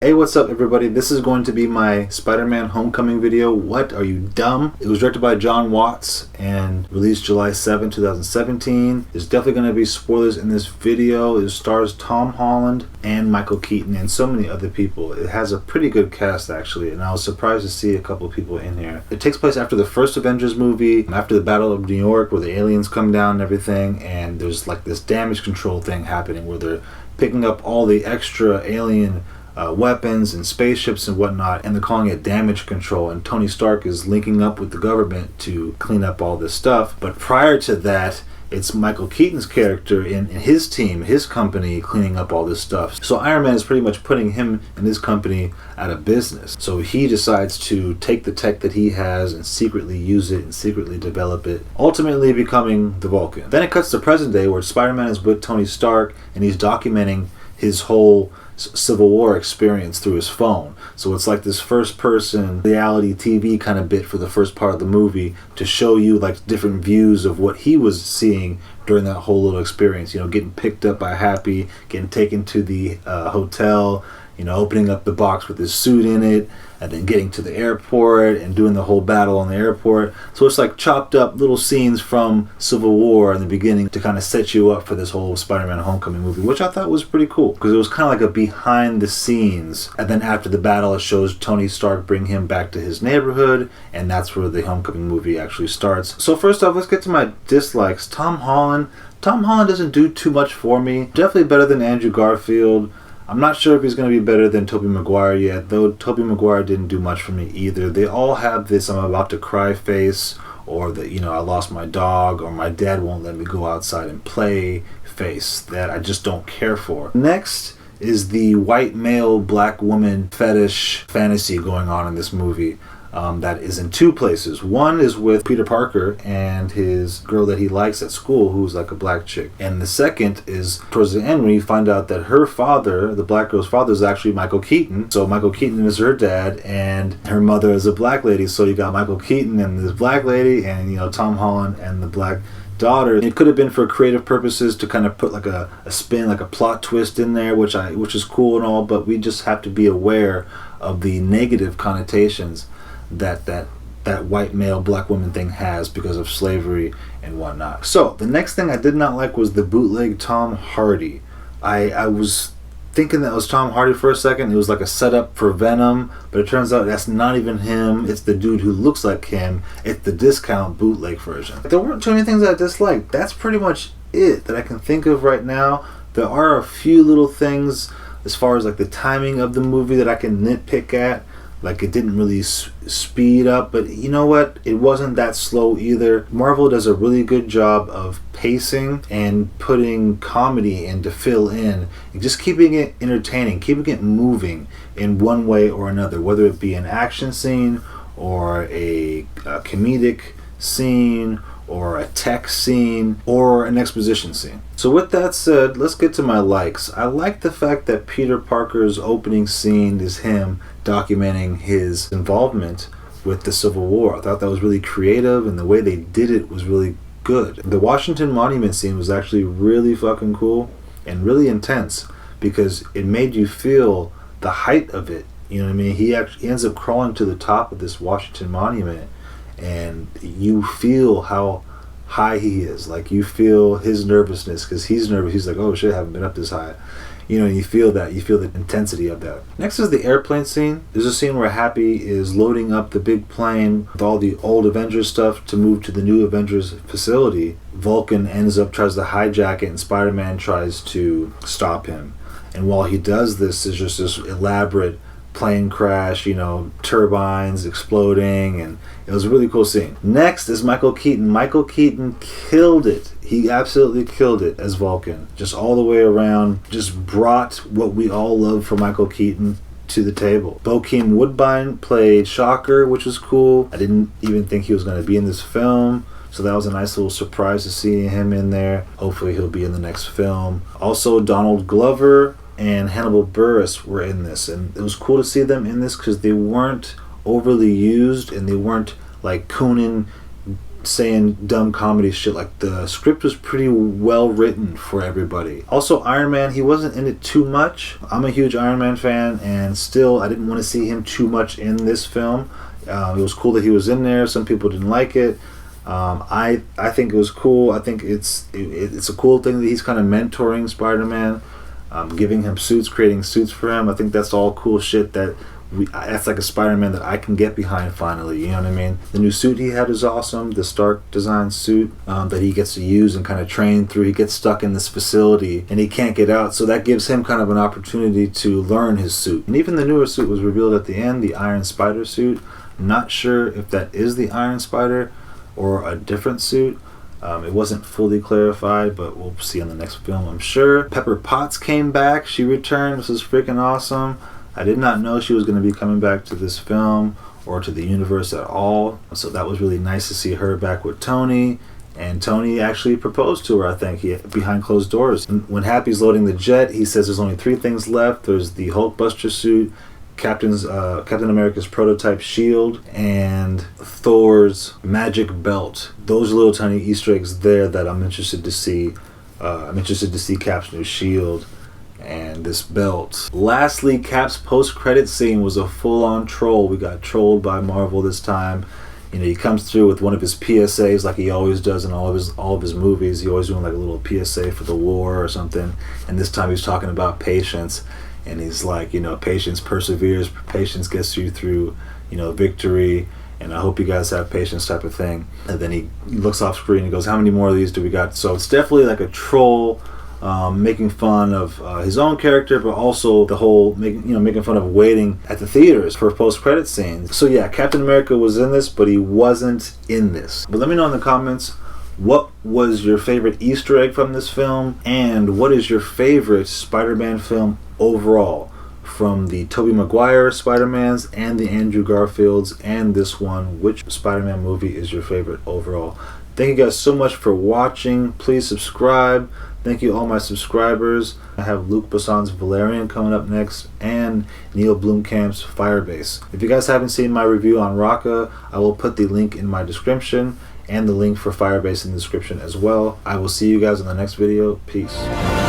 Hey, what's up everybody? This is going to be my Spider-Man Homecoming video. What? Are you dumb? It was directed by Jon Watts and released July 7, 2017. There's definitely going to be spoilers in this video. It stars Tom Holland and Michael Keaton and so many other people. It has a pretty good cast actually, and I was surprised to see a couple people in here. It takes place after the first Avengers movie, after the Battle of New York where the aliens come down and everything, and there's like this damage control thing happening where they're picking up all the extra alien weapons and spaceships and whatnot, and they're calling it damage control, and Tony Stark is linking up with the government to clean up all this stuff. But prior to that, it's Michael Keaton's character in his team, his company, cleaning up all this stuff. So Iron Man is pretty much putting him and his company out of business. So he decides to take the tech that he has and secretly use it and secretly develop it, ultimately becoming the Vulcan. Then it cuts to present day where Spider-Man is with Tony Stark and he's documenting his whole Civil War experience through his phone. So it's like this first person reality TV kind of bit for the first part of the movie to show you like different views of what he was seeing during that whole little experience. You know, getting picked up by Happy, getting taken to the hotel, you know, opening up the box with his suit in it, and then getting to the airport and doing the whole battle on the airport. So it's like chopped up little scenes from Civil War in the beginning to kind of set you up for this whole Spider-Man Homecoming movie, which I thought was pretty cool because it was kind of like a behind the scenes. And then after the battle, it shows Tony Stark bring him back to his neighborhood, and that's where the Homecoming movie actually starts. So first off, let's get to my dislikes. Tom Holland doesn't do too much for me. Definitely better than Andrew Garfield. I'm not sure if he's going to be better than Tobey Maguire yet, though Tobey Maguire didn't do much for me either. They all have this I'm about to cry face, or that, you know, I lost my dog, or my dad won't let me go outside and play face that I just don't care for. Next is the white male black woman fetish fantasy going on in this movie. That is in two places. One is with Peter Parker and his girl that he likes at school, who's like a black chick. And the second is towards the end when you find out that her father, the black girl's father, is actually Michael Keaton. So Michael Keaton is her dad and her mother is a black lady. So you got Michael Keaton and this black lady, and, you know, Tom Holland and the black daughter. It could have been for creative purposes to kind of put like a spin, like a plot twist in there, which is cool and all, but we just have to be aware of the negative connotations that white male black woman thing has because of slavery and whatnot. So the next thing I did not like was the bootleg Tom Hardy. I was thinking that was Tom Hardy for a second. It was like a setup for Venom, but it turns out that's not even him. It's the dude who looks like him. It's the discount bootleg version. There weren't too many things I disliked. That's pretty much it that I can think of right now. There are a few little things as far as like the timing of the movie that I can nitpick at. Like, it didn't really speed up, but you know what? It wasn't that slow either. Marvel does a really good job of pacing and putting comedy in to fill in, and just keeping it entertaining, keeping it moving in one way or another, whether it be an action scene or a comedic scene or a tech scene or an exposition scene. So with that said, let's get to my likes. I like the fact that Peter Parker's opening scene is him documenting his involvement with the Civil War. I thought that was really creative, and the way they did it was really good. The Washington Monument scene was actually really fucking cool and really intense because it made you feel the height of it. You know what I mean? He ends up crawling to the top of this Washington Monument, and you feel how high he is. Like, you feel his nervousness because he's nervous. He's like, oh shit, I haven't been up this high. You know, you feel that. You feel the intensity of that. Next is the airplane scene. There's a scene where Happy is loading up the big plane with all the old Avengers stuff to move to the new Avengers facility. Vulcan tries to hijack it, and Spider-Man tries to stop him. And while he does this, there's just this elaborate plane crash, you know, turbines exploding, and it was a really cool scene. Next is Michael Keaton. Michael Keaton killed it. He absolutely killed it as Vulcan. Just all the way around, just brought what we all love from Michael Keaton to the table. Bokeem Woodbine played Shocker, which was cool. I didn't even think he was going to be in this film, so that was a nice little surprise to see him in there. Hopefully he'll be in the next film. Also, Donald Glover and Hannibal Buress were in this, and it was cool to see them in this because they weren't overly used and they weren't like Conan saying dumb comedy shit. Like, the script was pretty well written for everybody. Also, Iron Man, he wasn't in it too much. I'm a huge Iron Man fan, and still I didn't want to see him too much in this film. It was cool that he was in there. Some people didn't like it. I think it was cool. I think it's a cool thing that he's kind of mentoring Spider-Man, giving him suits, creating suits for him. I think that's all cool shit that that's like a Spider-Man that I can get behind finally, you know what I mean? The new suit he had is awesome, the Stark design suit that he gets to use and kind of train through. He gets stuck in this facility and he can't get out, so that gives him kind of an opportunity to learn his suit. And even the newer suit was revealed at the end, the Iron Spider suit. I'm not sure if that is the Iron Spider or a different suit. It wasn't fully clarified, but we'll see in the next film, I'm sure. Pepper Potts came back. She returned. This is freaking awesome. I did not know she was going to be coming back to this film or to the universe at all. So that was really nice to see her back with Tony. And Tony actually proposed to her, I think, behind closed doors. And when Happy's loading the jet, he says there's only 3 things left. There's the Hulkbuster suit, Captain America's prototype shield, and Thor's magic belt. Those are little tiny Easter eggs there that I'm interested to see. I'm interested to see Cap's new shield and this belt. Lastly, Cap's post-credit scene was a full-on troll. We got trolled by Marvel this time. You know, he comes through with one of his PSAs like he always does in all of his movies. He always doing like a little PSA for the war or something. And this time he's talking about patience. And he's like, you know, patience perseveres, patience gets you through, you know, victory, and I hope you guys have patience type of thing. And then he looks off screen and goes, how many more of these do we got? So it's definitely like a troll, making fun of his own character, but also the whole making fun of waiting at the theaters for post-credit scenes. So yeah, Captain America was in this, but he wasn't in this. But let me know in the comments, what was your favorite Easter egg from this film, and what is your favorite Spider-Man film overall, from the Tobey Maguire Spider-Mans and the Andrew Garfields and this one? Which Spider-Man movie is your favorite overall? Thank you guys so much for watching. Please subscribe. Thank you all my subscribers. I have Luc Besson's Valerian coming up next and Neil Blomkamp's Firebase. If you guys haven't seen my review on Rocka, I will put the link in my description and the link for Firebase in the description as well. I will see you guys in the next video. Peace.